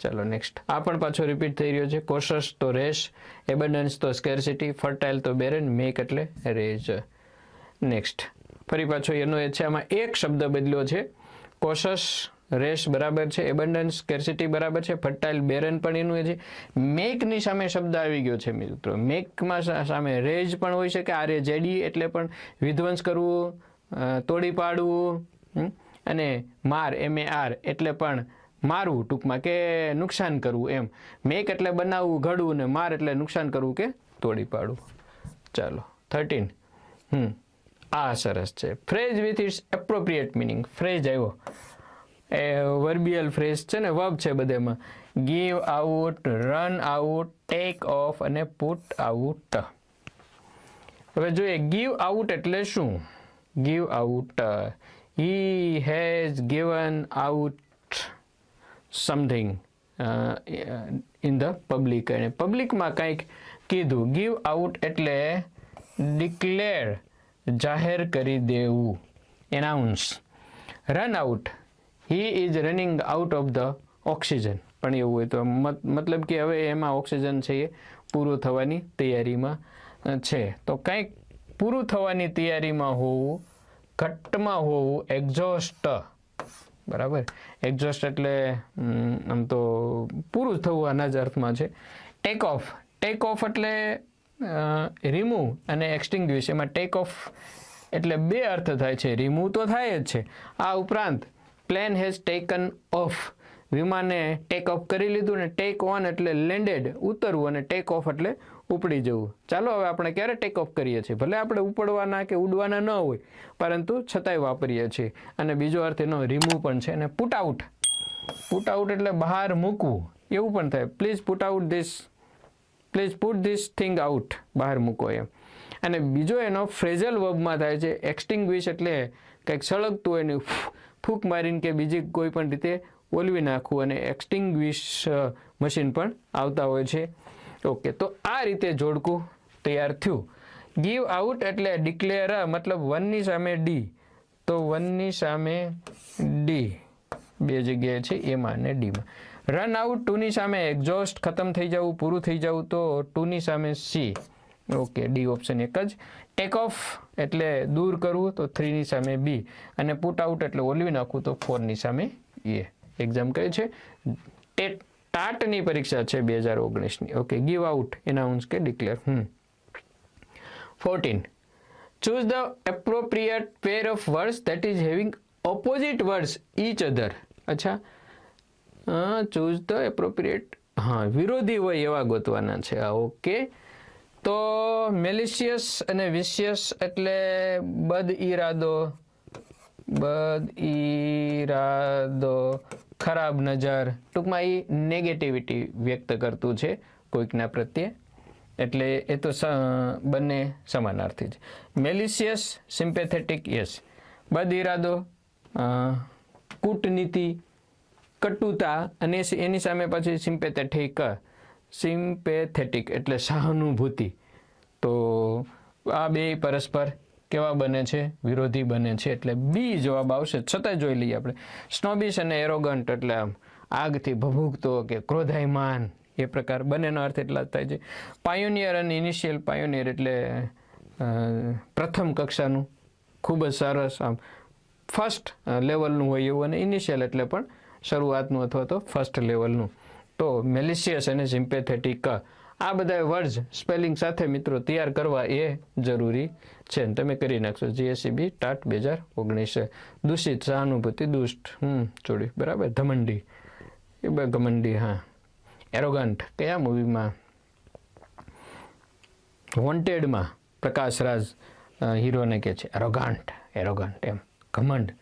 चलो नेक्स्ट आ पण पाछो रिपीट थई रह्यो छे। कोशस तो रेश, एबंडन्स तो स्केर्सिटी, फर्टाइल तो बेरन, मेक एटले रेज। नेक्स्ट फरी पाछो एनो ए छे, आमां एक शब्द बदल्यो छे। कोशस रेश बराबर छे, एबंडन्स स्केर्सिटी बराबर छे, फर्टाइल बेरन पण एनुं छे। मेक नी सामे शब्द आवी गयो छे मित्रों। मेक मां सामे रेज पण होई शके, आरे जेडी एटले पण विध्वंस करवुं, तोड़ी पाडवुं, अने मार MAR एटले पण मारवुं, टूंकमां के नुकसान करवुं एम। मेक एटले बनाववुं, घडवुं, ने मार एटले नुकसान करवुं के तोड़ी पाडवुं। चलो 13 आ सरस छे। Phrase with its appropriate meaning. Phrase आव्यो वर्बियल फ्रेज छे ने, वर्ब छे बधेमां। Give out, run out, take off अने पुट आउट। हवे जोईए गिव आउट एटले शुं? Give out, he has given out something in the public. Public में कंईक कीधुं। गिव आउट एटले डिक्लेर, जाहिर करी देवुं, announce. Run out, he is running out of the oxygen. पण एवुं होय तो मतलब कि हवे एमां ऑक्सीजन छे ए पूरुं थवानी तैयारीमां छे। तो कंईक पूरुं थवानी तैयारीमां होवुं, घटमां होवुं, एक्झॉस्ट बराबर। एक्झॉस्ट एटले आम तो पूरुं थवुं आना ज अर्थमां छे। टेक ऑफ, टेक ऑफ एटले रिमूव अने एक्सटिंग्विश। एमां टेक ऑफ एटले बे अर्थ थाय छे, रिमूव तो थाय ज छे। आ उपरांत प्लेन हेज टेकन ऑफ, विमाने टेक ऑफ करी लीधुं, ने टेक ऑन एटले लेन्डेड, उतरवुं, अने टेक ऑफ एटले उपड़ी जवुं। चालो हवे आपणे क्यारे टेक ऑफ करीए छीए, भले आपणे उपड़वाना के उडवाना न होय, परंतु छतांय वापरीए छीए। अने बीजो अर्थ एनो रिमूव पण छे। अने पुट आउट, पुट आउट एटले बहार मूकवुं एवुं पण थाय। Please put out this, please put this thing out, बहार मूको एम। अने बीजो एनो फ्रेजल वर्बमां थाय छे एक्सटिंग्विश, एटले कंईक सळगतुं होय ने फूक मारीने के बीजी कोई पण रीते ओलवी नाखवुं, अने एक्सटिंग्विश मशीन पण आवता होय छे। ओके, तो आ रीते जोड़कું तैयार थयुं। गिव आउट एटले डिक्लेर, मतलब 1 ની સામે डी, तो 1 ની સામે डी बे जग्याए छे, एमां ने डी मां। रन आउट 2 ની સામે एक्झॉस्ट, खत्म थई जावुं, पूरुं थई जावुं, तो 2 ની સામે सी। ओके, डी ऑप्शन एक ज। टेक ऑफ एटले दूर करवुं, तो 3 ની સામે बी, अने पुट आउट एटले ओलवी नाखवुं, तो 4 ની સામે ए। एक्जाम कई छे? टाट नी परीक्षा छे 2019 नी। ओके, गिव आउट, एनाउंस के declare. 14 choose the appropriate pair of words that is having opposite words each other. अच्छा, चूज द एप्रोप्रिएट, हाँ, विरोधी होय एवा गोतवाना छे। ओके, तो मेलिशियस अने विशियस एटले बद इरादो, बद इरादो, खराब नजर, टूंकमां ई नेगेटिविटी व्यक्त करतुं छे कोईकना प्रत्ये, एटले ए तो बने समानार्थी छे। Malicious sympathetic, yes. बद इरादो, कूटनीति, कटुता, अने एनी सामे पाछी सिम्पेथेटिक, सिम्पेथेटिक एटले सहानुभूति। तो आ बे परस्पर केवा बने छे? विरोधी बने छे, एटले बी जवाब आवशे। छतांय जोई लईए आपणे। स्नोबिश अने एरोगंट एटले आम આગથી ભભૂકતો કે ક્રોધાયમાન, એ પ્રકાર બંનેનો અર્થ એટલા જ થાય છે। પાયોનિયર અને ઇનિશિયલ, પાયોનિયર એટલે પ્રથમ કક્ષાનું, ખૂબ જ સરસ આમ ફર્સ્ટ લેવલનું હોય એવું, અને ઇનિશિયલ એટલે પણ શરૂઆતનું અથવા તો ફર્સ્ટ લેવલનું। તો મેલિશિયસ અને સિમ્પેથેટિક આ બધા વર્ડ્સ સ્પેલિંગ સાથે મિત્રો તૈયાર કરવા એ જરૂરી છે। તમે કરી નાખશો। GSEB TAT 2019। દૂષિત, સહાનુભૂતિ, દુષ્ટ, ચોડી, બરાબર। ધમંડી, એ ઘમંડી, हाँ। एरोगंट कया मूवी में? वॉन्टेड में प्रकाश राज हीरो ने कहे छे एरोगंट, एरोगंट एम घमंड।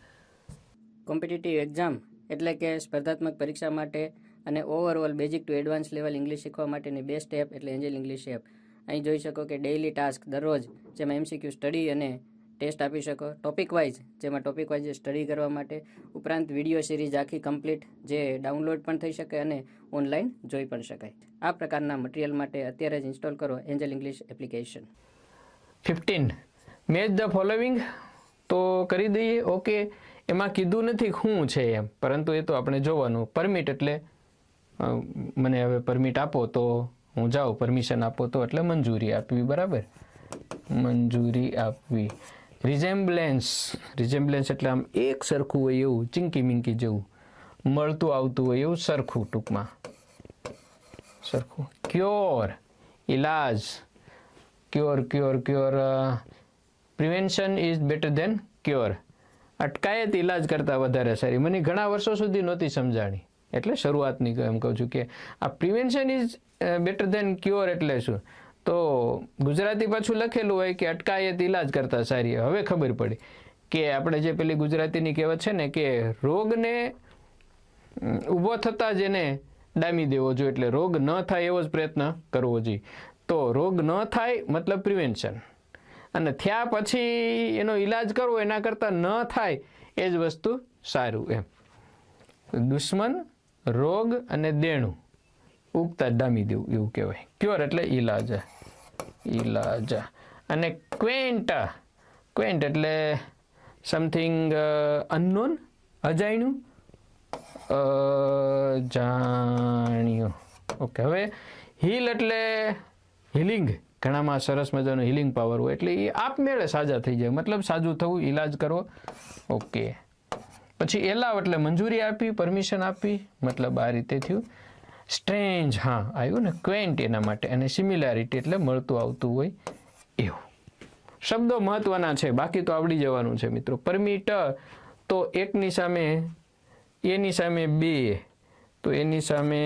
कॉम्पिटिटिव एक्जाम एटले के स्पर्धात्मक परीक्षा माटे અને overall basic to advance level English શીખવા માટેની બેસ્ટ એપ એટલે એન્જલ ઇંગ્લિશ એપ। અહીં જોઈ શકો કે ડેઇલી ટાસ્ક દરરોજ, જેમાં MCQ સ્ટડી અને ટેસ્ટ આપી શકો, ટોપિક વાઇઝ, જેમાં ટોપિક વાઇઝ સ્ટડી કરવા માટે, ઉપરાંત વિડીયો સિરીઝ આખી કમ્પ્લીટ જે ડાઉનલોડ પણ થઈ શકે અને ઓનલાઈન જોઈ પણ શકાય। આ પ્રકારના મટીરિયલ માટે અત્યારે જ ઇન્સ્ટોલ કરો Angel English application. 15 match the following તો કરી દઈએ। ઓકે, એમાં કીધું નથી શું છે એમ, પરંતુ એ તો આપણે જોવાનું। પરમિટ એટલે મને હવે પરમિટ આપો તો હું જાઉં, પરમિશન આપો તો એટલે મંજૂરી આપવી, બરાબર, મંજૂરી આપવી. રિઝેમ્બલેન્સ, રિઝેમ્બલેન્સ એટલે આમ એક સરખું હોય એવું, ચીંકી મિંકી જેવું, મળતું આવતું હોય એવું, સરખું, ટૂંકમાં સરખું. ક્યોર, ઇલાજ, cure cure cure, prevention is better than cure. અટકાયત ઇલાજ કરતાં વધારે સારી. મને ઘણા વર્ષો સુધી નહોતી સમજાણી, એટલે શરૂઆતની એમ કહું છું કે આ prevention is better than cure એટલે શું? તો ગુજરાતી પાછું લખેલું હોય કે અટકાયત ઇલાજ કરતાં સારી. હવે ખબર પડી કે આપણે જે પેલી ગુજરાતીની કહેવત છે ને કે રોગને ઊભો થતાં જ એને ડામી દેવો જોઈએ, એટલે રોગ ન થાય એવો જ પ્રયત્ન કરવો જોઈએ. તો રોગ ન થાય મતલબ પ્રિવેન્શન, અને થયા પછી એનો ઈલાજ કરવો એના કરતાં ન થાય એ જ વસ્તુ સારું એમ. દુશ્મન, રોગ અને દેણું ઉગતા ડામી દેવું એવું કહેવાય. ક્યોર એટલે ઈલાજ, ઈલાજ. અને ક્વેન્ટ, ક્વેન્ટ એટલે સમથિંગ અનનોન, અજાણ્યું, અજાણ્યું. ઓકે, હવે હીલ એટલે હિલિંગ, ઘણામાં સરસ મજાનો હિલિંગ પાવર હોય એટલે એ આપમેળે સાજા થઈ જાય, મતલબ સાજું થવું, ઈલાજ કરવો. ઓકે, પછી એલાવ એટલે મંજૂરી આપી, પરમિશન આપી, મતલબ આ રીતે થયું. સ્ટ્રેન્જ, હા આવ્યું ને, ક્વેન્ટ એના માટે. અને સિમિલારિટી એટલે મળતું આવતું હોય એવું. શબ્દો મહત્વના છે, બાકી તો આવડી જવાનું છે મિત્રો. પરમિટ તો એકની સામે, એની સામે બે, તો એની સામે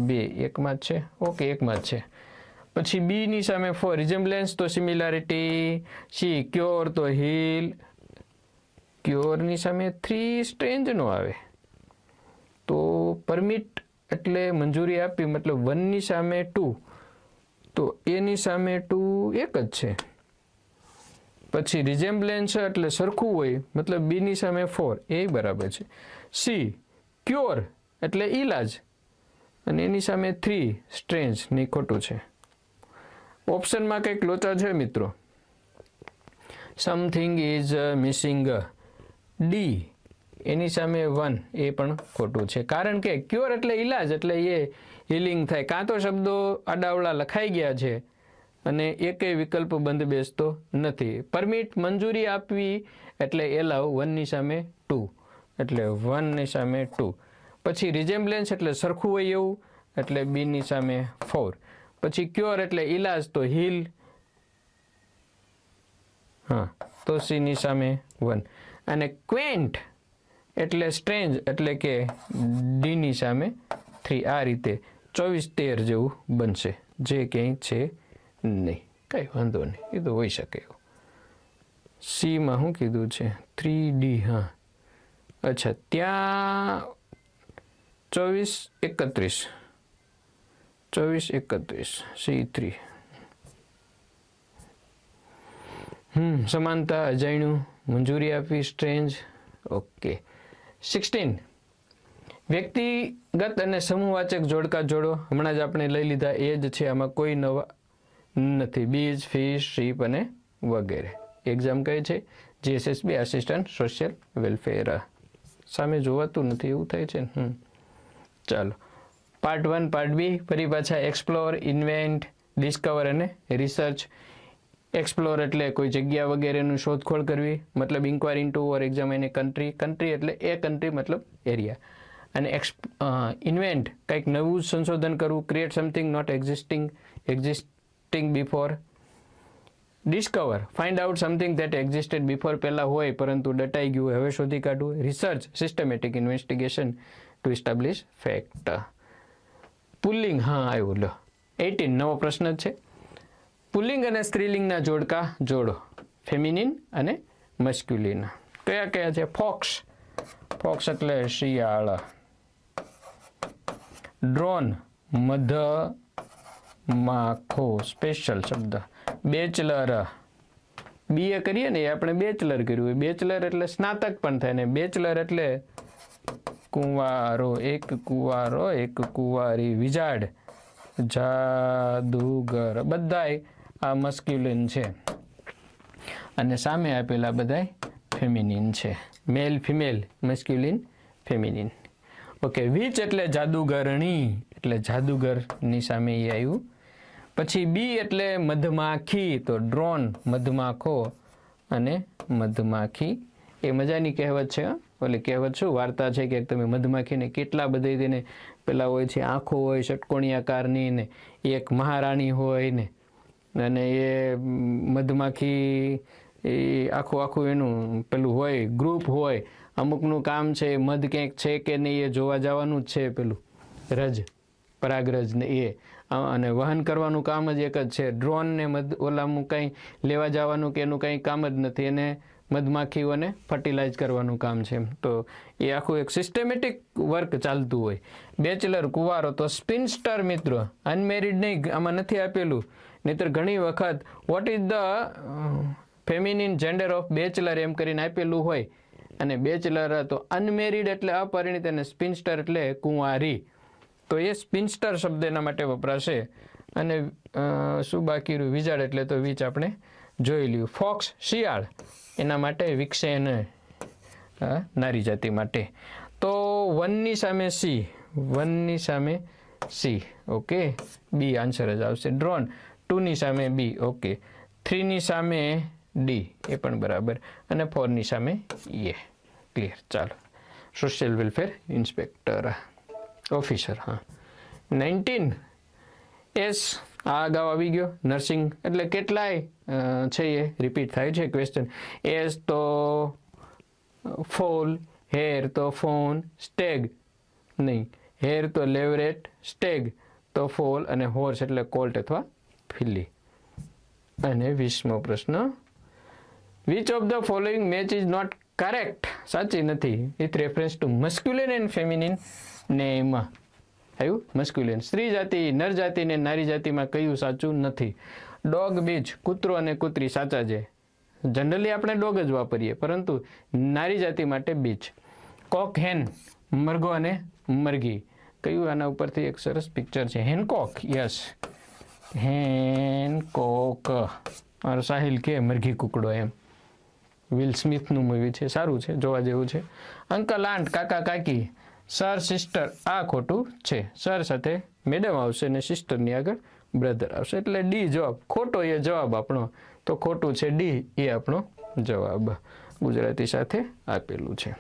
બે, એકમાં જ છે. ઓકે, એકમાં જ છે. પછી બી ની સામે 4, રિઝેમ્બલેન્સ તો સિમિલારિટી, સી ક્યોર તો હીલ, ક્યોરની સામે 3 સ્ટ્રેન્જ નો આવે. તો પરમિટ એટલે મંજૂરી આપી, મતલબ 1 ની સામે 2, તો એની સામે 2 એક જ છે. પછી રિઝેમ્બલેન્સ એટલે સરખું હોય, મતલબ બી ની સામે 4, એ બરાબર છે. સી ક્યોર એટલે ઈલાજ, અને એની સામે 3 સ્ટ્રેન્જ, નહીં ખોટું છે. ઓપ્શનમાં કંઈક લોચા છે મિત્રો. સમથિંગ ઇઝ મિસિંગ, ડી એની સામે 1, એ પણ ખોટું છે. કારણ કે ક્યોર એટલે ઈલાજ, એટલે એ હિલિંગ થાય. કાં તો શબ્દો આડાવડા લખાઈ ગયા છે અને એકેય વિકલ્પ બંધ બેસતો નથી. પરમિટ મંજૂરી આપવી એટલે એલાવ, 1 ની સામે 2, એટલે 1 ની સામે 2. પછી રિઝેમ્બલેન્સ એટલે સરખું હોય એવું, એટલે બી ની સામે 4. પછી ક્યોર એટલે ઈલાજ તો હીલ, હા, તો સી ની સામે 1. અને ક્વેન્ટ એટલે સ્ટ્રેન્જ, એટલે કે ડી ની સામે 3. આ રીતે 24-13 જેવું બનશે, જે ક્યાંય છે નહીં. કઈ વાંધો નહીં, એ તો હોઈ શકે એવું. સીમાં શું કીધું છે? 3D, હા, અચ્છા, ત્યાં 24-31, 24-31, C3. સમાનતા, અજાણ્યું, મંજૂરી આપવી, સ્ટ્રેન્જ. ઓકે. 16, વ્યક્તિગત અને સમૂહવાચક જોડકા જોડો. હમણાં જ આપણે લઈ લીધા એ જ છે, આમાં કોઈ નવા નથી. બીજ, ફિશ, શીપ અને વગેરે. એક્ઝામ કહે છે GSEB આસિસ્ટન્ટ સોશિયલ વેલફેર. સામે જોવાતું નથી એવું થાય છે ને. ચાલો, પાર્ટ 1, પાર્ટ બી. ફરી પાછા એક્સપ્લોર, ઇન્વેન્ટ, ડિસ્કવર અને રિસર્ચ. એક્સપ્લોર એટલે કોઈ જગ્યા વગેરેનું શોધખોળ કરવી, મતલબ inquire into or examine a country. Country એટલે એ કન્ટ્રી મતલબ એરિયા. અને ઇન્વેન્ટ કંઈક નવું સંશોધન કરવું, create something not existing before. Discover, find out something that existed before, પહેલાં હોય પરંતુ દટાઈ ગયું હવે શોધી કાઢવું. Research, systematic investigation to establish fact. પુલ્લિંગ, હા આવ્યું, લો 18, નવો પ્રશ્ન જ છે. પુલ્લિંગ અને સ્ત્રીલિંગના જોડકા જોડો, ફેમિનિન અને મસ્ક્યુલિન. કયા કયા છે? ફોક્સ, ફોક્સ એટલે શિયાળ. ડ્રોન, મધમાખો, સ્પેશિયલ શબ્દ. બેચલર, બીએ કરીએ ને, આપણે બેચલર કર્યું હોય. બેચલર એટલે સ્નાતક પણ થાય ને. બેચલર એટલે કુંવારો, એક કુંવારો, એક કુંવારી. વિજાર્ડ, જાદુગર. બધાય આ મસ્ક્યુલિન છે, અને સામે આપેલા બધાય ફેમિનિન છે. મેલ, ફિમેલ, મસ્ક્યુલિન, ફેમિનિન. ઓકે, વિચ એટલે જાદુગરણી, એટલે જાદુગરની સામે એ આવ્યું. પછી બી એટલે મધમાખી, તો ડ્રોન, મધમાખો અને મધમાખી. એ મજાની કહેવત છે. ઓલી કહેવત શું વાર્તા છે કે તમે મધમાખીને કેટલા બધા તેને પેલા હોય છે, આંખો હોય ષટકોણિયાકારની ને એક મહારાણી હોય ને, અને એ મધમાખી એ આખું એનું પેલું હોય, ગ્રુપ હોય, અમુકનું કામ છે મધ ક્યાંક છે કે નહીં એ જોવા જવાનું જ છે, પેલું રજ, પરાગરજ ને એ, અને વહન કરવાનું કામ જ એક જ છે. ડ્રોન ને ઓલાનું કંઈ લેવા જવાનું કે એનું કંઈ કામ જ નથી, એને મધમાખીઓને ફર્ટિલાઇઝ કરવાનું કામ છે. તો એ આખું એક સિસ્ટમેટિક વર્ક ચાલતું હોય. બેચલર કુંવારો, તો સ્પિનસ્ટર મિત્રો, અનમેરિડ નહીં, આમાં નથી આપેલું. નહીતર ઘણી વખત what is the feminine gender of bachelor એમ કરીને આપેલું હોય, અને બેચલર તો અનમેરિડ એટલે અપરિણિત, અને સ્પિનસ્ટર એટલે કુંવારી. તો એ સ્પિનસ્ટર શબ્દ એના માટે વપરાશે. અને શું બાકી રહ્યું? વિજાડ એટલે તો વીચ આપણે જોઈ લ્યું. ફોક્સ શિયાળ, એના માટે વિક્ષેન નારી જાતિ માટે. તો 1 ની સામે સી, 1 ની સામે સી, ઓકે, બી આન્સર જ આવશે. ડ્રોન 2 ની સામે બી, ઓકે. 3 ની સામે ડી, એ પણ બરાબર. અને 4 ની સામે એ. ક્લિયર. ચાલો, સોશિયલ વેલફેર ઇન્સ્પેક્ટર ઓફિસર. હા, 19 એસ આ અગાઉ આવી ગયો. નર્સિંગ એટલે કેટલાય છે એ રિપીટ થાય છે ક્વેશ્ચન. એસ તો ફોલ, હેર તો ફોન, સ્ટેગ નહીં, હેર તો લેવરેટ, સ્ટેગ તો ફોલ, અને હોર્સ એટલે કોલ્ટ અથવા ફિલ્લી. અને 20મો પ્રશ્ન, which of the following match is not correct? સાચી નથી. With reference to masculine and feminine name. આવ્યું મસ્ક્યુલિન. સ્ત્રી જાતિ, નર જાતિ ને નારી જાતિમાં કયું સાચું નથી? ડોગ, બીચ, કૂતરો અને કૂતરી સાચા છે. જનરલી આપણે ડોગ જ વાપરીએ, પરંતુ નારી જાતિ માટે બીચ. કોક, હેન, મરઘો અને મરઘી. કયું? આના ઉપરથી એક સરસ પિક્ચર છે, હેનકોક. Yes, Hancock. મારો સાહિલ કે મરઘી કુકડો, એમ વિલ સ્મિથનું મૂવી છે, સારું છે, જોવા જેવું છે. અંકલ, આંટ, કાકા, કાકી. સર, સિસ્ટર, આ ખોટું છે. સર સાથે મેડમ આવશે અને સિસ્ટરની આગળ બ્રધર આવશે, એટલે ડી જવાબ. ખોટો એ જવાબ આપણો, તો ખોટું છે ડી, એ આપણો જવાબ ગુજરાતી સાથે આપેલું છે.